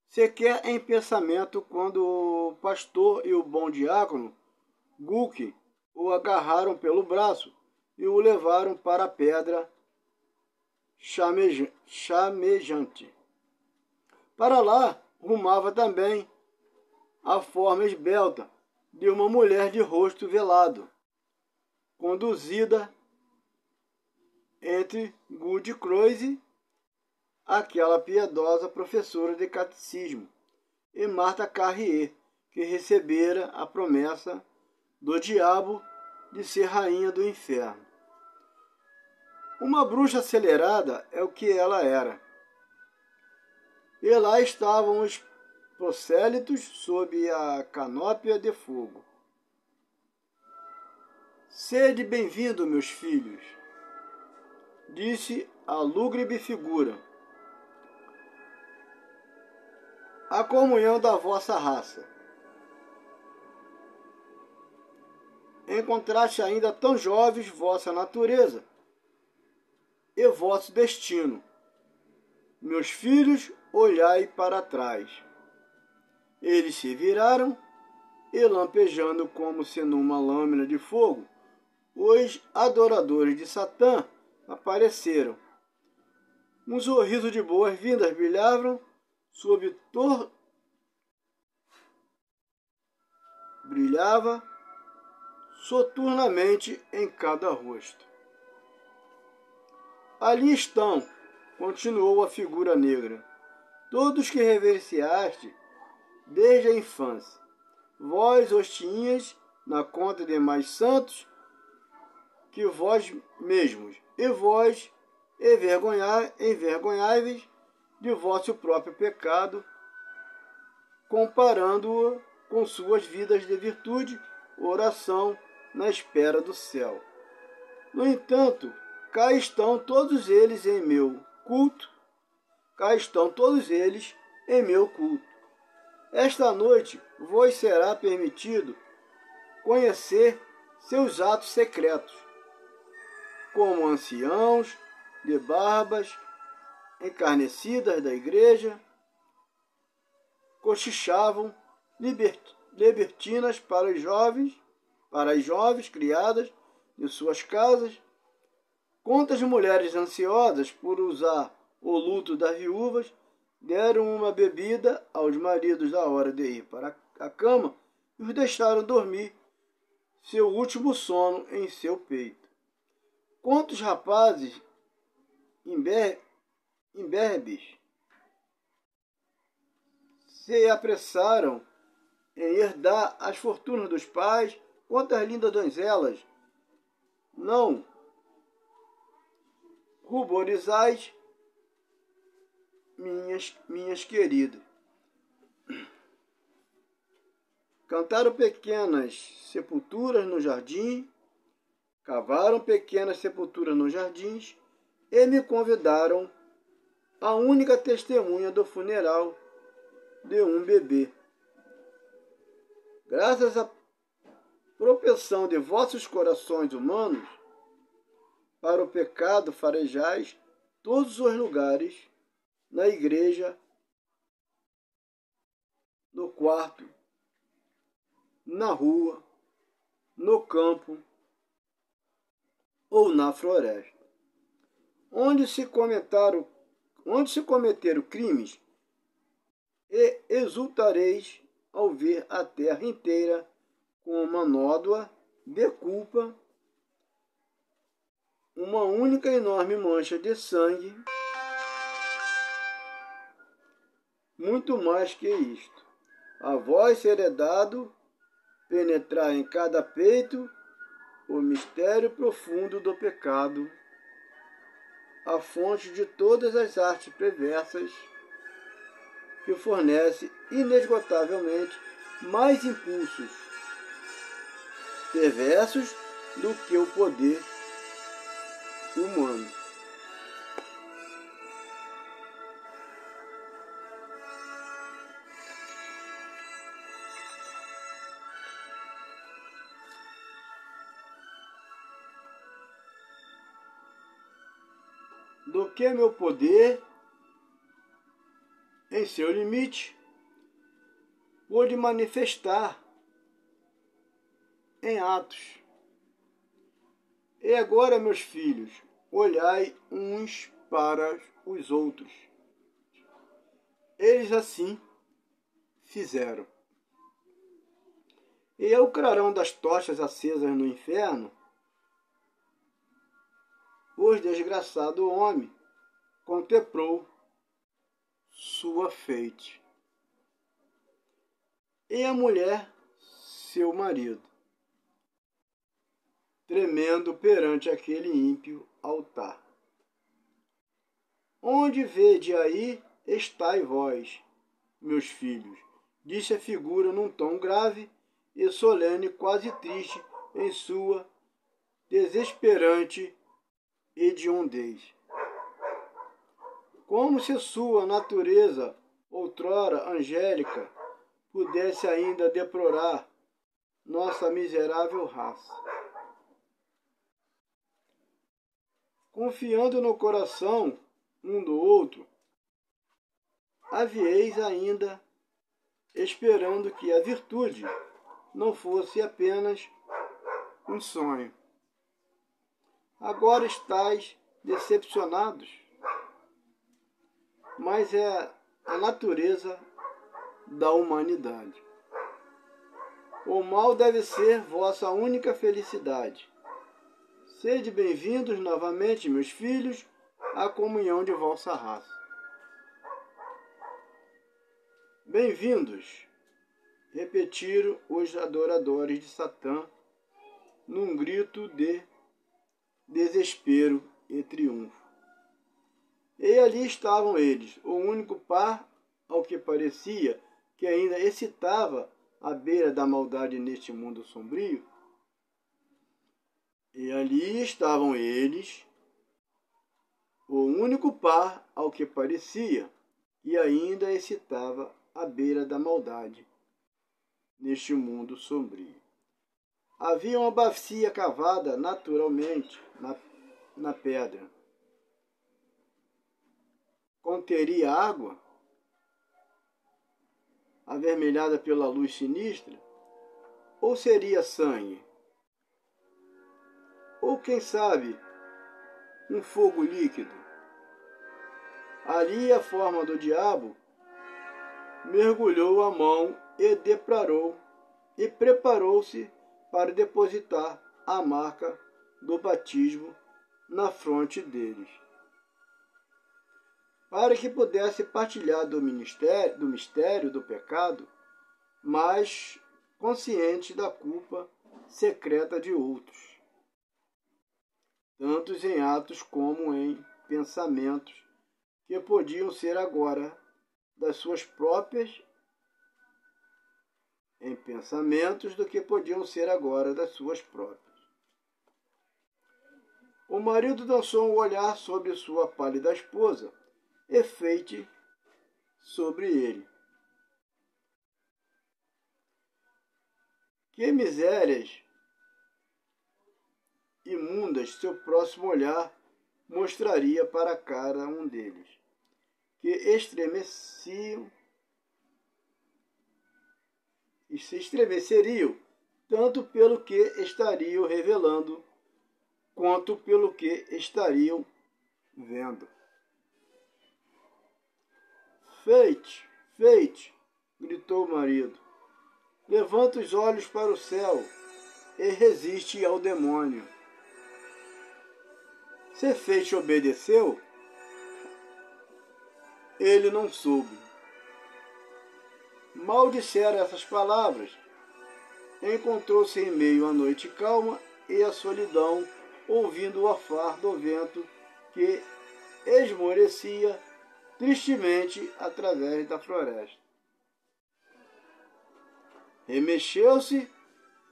A: sequer em pensamento, quando o pastor e o bom diácono Gulk o agarraram pelo braço e o levaram para a pedra chamejante. Para lá rumava também a forma esbelta de uma mulher de rosto velado, conduzida entre Good Croise, aquela piedosa professora de catecismo, e Martha Carrier, que recebera a promessa do diabo de ser rainha do inferno. Uma bruxa acelerada é o que ela era. E lá estavam os prosélitos sob a canópia de fogo. Sede bem-vindo, meus filhos, disse a lúgubre figura. A comunhão da vossa raça. Encontraste ainda tão jovens vossa natureza e vosso destino. Meus filhos, olhai para trás. Eles se viraram e, lampejando como se numa lâmina de fogo, os adoradores de Satã apareceram. Um sorriso de boas-vindas brilhava soturnamente em cada rosto. Ali estão, continuou a figura negra, todos que reverenciaste desde a infância. Vós os tinhas na conta de mais santos que vós mesmos, e vós envergonháveis de vosso próprio pecado, comparando-o com suas vidas de virtude, oração na espera do céu. No entanto, cá estão todos eles em meu culto. Esta noite vos será permitido conhecer seus atos secretos, como anciãos de barbas encarnecidas da igreja cochichavam libertinas para as jovens criadas de suas casas. Quantas mulheres ansiosas por usar o luto das viúvas deram uma bebida aos maridos da hora de ir para a cama e os deixaram dormir seu último sono em seu peito. Quantos rapazes imberbes se apressaram em herdar as fortunas dos pais, quantas lindas donzelas não ruborizais minhas queridas. Cantaram pequenas sepulturas no jardim, cavaram pequenas sepulturas nos jardins e me convidaram a única testemunha do funeral de um bebê. Graças à propensão de vossos corações humanos para o pecado, farejais todos os lugares, na igreja, no quarto, na rua, no campo ou na floresta. Onde se cometeram crimes, e exultareis ao ver a terra inteira com uma nódoa de culpa, uma única enorme mancha de sangue. Muito mais que isto, a vós será dado penetrar em cada peito o mistério profundo do pecado, a fonte de todas as artes perversas, que fornece inesgotavelmente mais impulsos perversos do que o poder humano. Do que meu poder, em seu limite, pôde manifestar em atos. E agora, meus filhos, olhai uns para os outros. Eles assim fizeram. E ao clarão das tochas acesas no inferno, o desgraçado homem contemplou sua fate. E a mulher, seu marido, tremendo perante aquele ímpio altar. Onde vede aí estai vós, meus filhos, disse a figura num tom grave e solene, quase triste, em sua desesperante hediondez. Como se sua natureza, outrora angélica, pudesse ainda deplorar nossa miserável raça. Confiando no coração um do outro, havieis ainda esperando que a virtude não fosse apenas um sonho. Agora estáis decepcionados, mas é a natureza da humanidade. O mal deve ser vossa única felicidade. Sede bem-vindos novamente, meus filhos, à comunhão de vossa raça. Bem-vindos, repetiram os adoradores de Satã, num grito de desespero e triunfo. E ali estavam eles, o único par, ao que parecia, que ainda excitava à beira da maldade neste mundo sombrio. E ali estavam eles, o único par, ao que parecia, que ainda excitava à beira da maldade neste mundo sombrio. Havia uma bacia cavada naturalmente na pedra. Conteria água, avermelhada pela luz sinistra, ou seria sangue? Ou, quem sabe, um fogo líquido? Ali a forma do diabo mergulhou a mão e preparou-se para depositar a marca do batismo na fronte deles, para que pudesse partilhar do mistério do pecado, mas consciente da culpa secreta de outros, tanto em atos como em pensamentos, que podiam ser agora das suas próprias em pensamentos do que podiam ser agora das suas próprias. O marido lançou um olhar sobre sua pálida esposa e fez sobre ele. Que misérias imundas seu próximo olhar mostraria para cada um deles, que estremeciam e se estremeceriam, tanto pelo que estariam revelando, quanto pelo que estariam vendo. Feite, feite, gritou o marido. Levanta os olhos para o céu e resiste ao demônio. Se Feite obedeceu, ele não soube. Mal dissera essas palavras, encontrou-se em meio à noite calma e à solidão, ouvindo o afar do vento que esmorecia tristemente através da floresta. Remexeu-se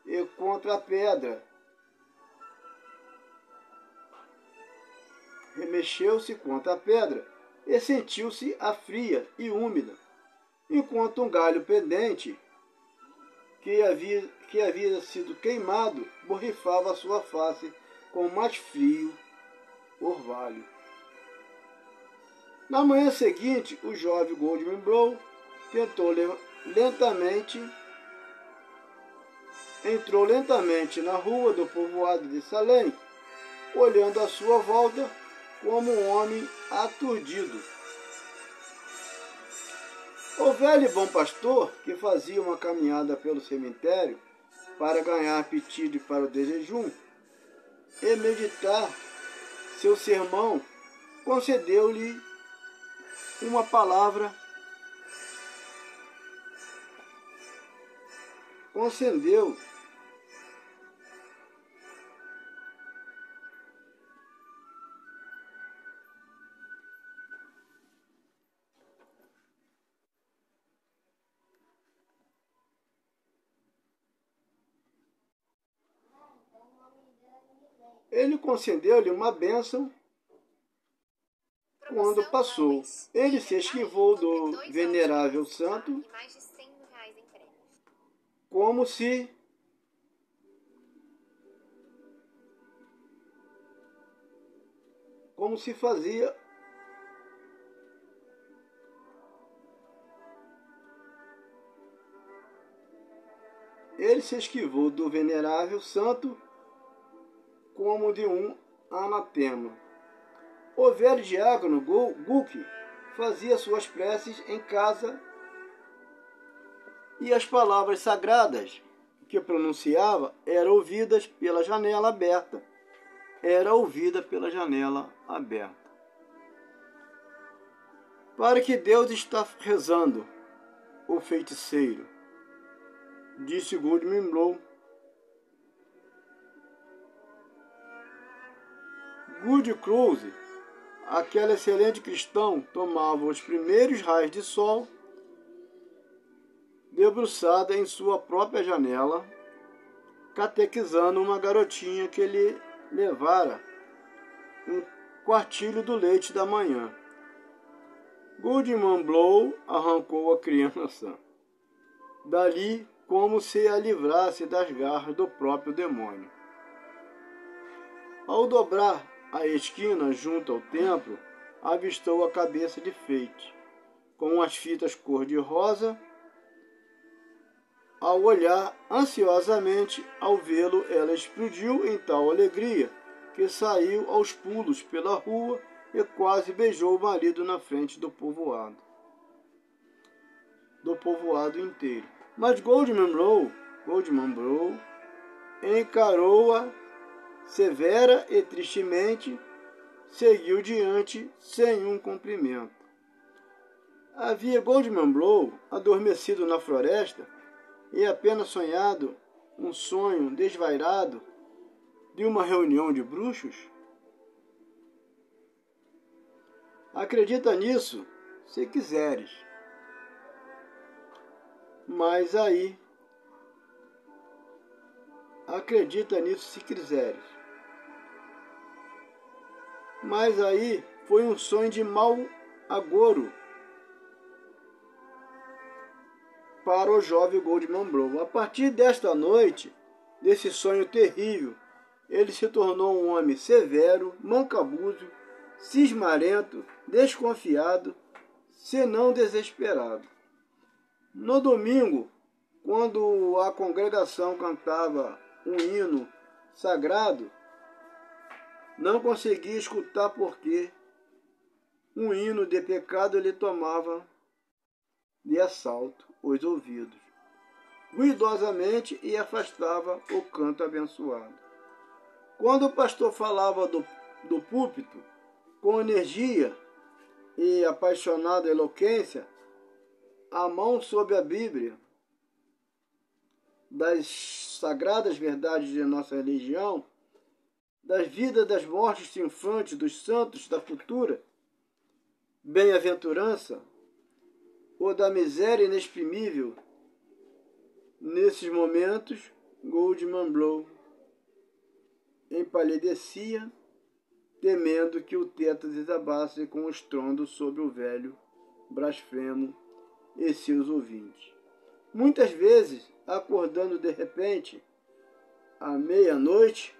A: e contra a pedra. Remexeu-se contra a pedra e sentiu-se a fria e úmida, enquanto um galho pendente que havia sido queimado borrifava a sua face com o mais frio orvalho. Na manhã seguinte, o jovem Goldman Blow entrou lentamente na rua do povoado de Salem, olhando à sua volta como um homem aturdido. O velho e bom pastor, que fazia uma caminhada pelo cemitério para ganhar apetite para o desjejum e meditar seu sermão, concedeu-lhe uma palavra, ele concedeu-lhe uma bênção. Quando passou, ele se esquivou do venerável santo, como se fazia ele se esquivou do venerável santo como de um anatema. O velho diácono Guk fazia suas preces em casa e as palavras sagradas que pronunciava eram ouvidas pela janela aberta. Para que Deus está rezando, o feiticeiro, disse Goldman Blow. Good Cruise, aquele excelente cristão, tomava os primeiros raios de sol, debruçada em sua própria janela, catequizando uma garotinha que lhe levara um quartilho do leite da manhã. Goldman Blow arrancou a criança dali como se a livrasse das garras do próprio demônio. Ao dobrar a esquina junto ao templo, avistou a cabeça de Feite, com as fitas cor-de-rosa. Ao olhar ansiosamente, ao vê-lo, ela explodiu em tal alegria que saiu aos pulos pela rua e quase beijou o marido na frente do povoado inteiro. Mas Goldman Blow encarou-a severa e tristemente, seguiu diante sem um cumprimento. Havia Goldman Blow adormecido na floresta e apenas sonhado um sonho desvairado de uma reunião de bruxos? Acredita nisso se quiseres. Mas aí, acredita nisso se quiseres. Mas aí foi um sonho de mau agouro para o jovem Goldman Blow. A partir desta noite, desse sonho terrível, ele se tornou um homem severo, mancabuzo, cismarento, desconfiado, senão desesperado. No domingo, quando a congregação cantava um hino sagrado, não conseguia escutar porque um hino de pecado lhe tomava de assalto os ouvidos, ruidosamente, e afastava o canto abençoado. Quando o pastor falava do púlpito, com energia e apaixonada eloquência, a mão sobre a Bíblia, das sagradas verdades de nossa religião, das vidas, das mortes triunfantes dos santos da futura bem-aventurança, ou da miséria inexprimível, nesses momentos, Goldman Blow empalidecia, temendo que o teto desabasse com o estrondo sobre o velho blasfemo e seus ouvintes. Muitas vezes, acordando de repente, à meia-noite,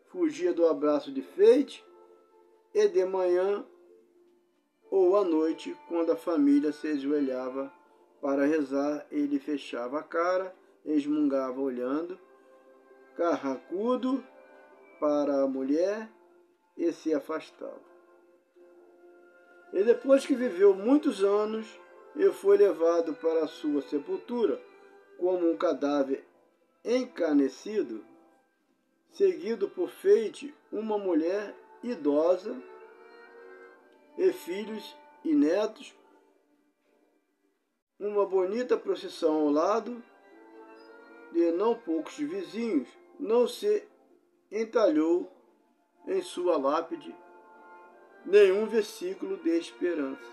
A: fugia do abraço de Fate, e de manhã ou à noite, quando a família se ajoelhava para rezar, ele fechava a cara, esmungava olhando, carrancudo para a mulher, e se afastava. E depois que viveu muitos anos e foi levado para a sua sepultura como um cadáver encanecido, seguido por Fate, uma mulher idosa e filhos e netos, uma bonita procissão ao lado de não poucos vizinhos, não se entalhou em sua lápide nenhum versículo de esperança,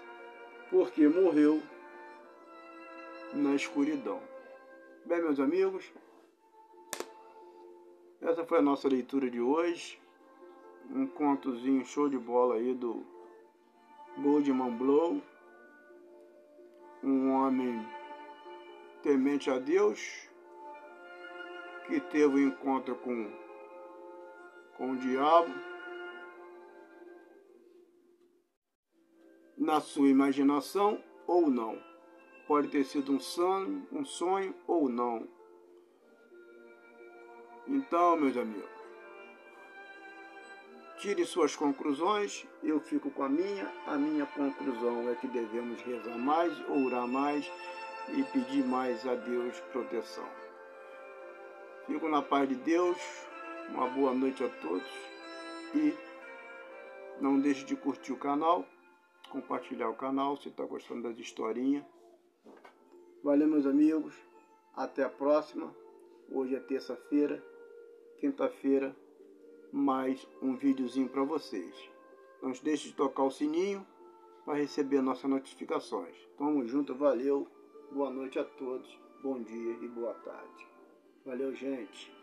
A: porque morreu na escuridão. Bem, meus amigos, essa foi a nossa leitura de hoje. Um contozinho show de bola aí do Goldman Blow, um homem temente a Deus, que teve um encontro com o diabo na sua imaginação ou não. Pode ter sido um sonho ou não. Então, meus amigos, tire suas conclusões, eu fico com a minha. A minha conclusão é que devemos rezar mais, orar mais e pedir mais a Deus proteção. Fico na paz de Deus, uma boa noite a todos e não deixe de curtir o canal, compartilhar o canal se está gostando das historinhas. Valeu, meus amigos, até a próxima. Hoje é terça-feira, quinta-feira, mais um videozinho para vocês. Não deixe de tocar o sininho para receber nossas notificações. Tamo junto, valeu, boa noite a todos, bom dia e boa tarde. Valeu, gente.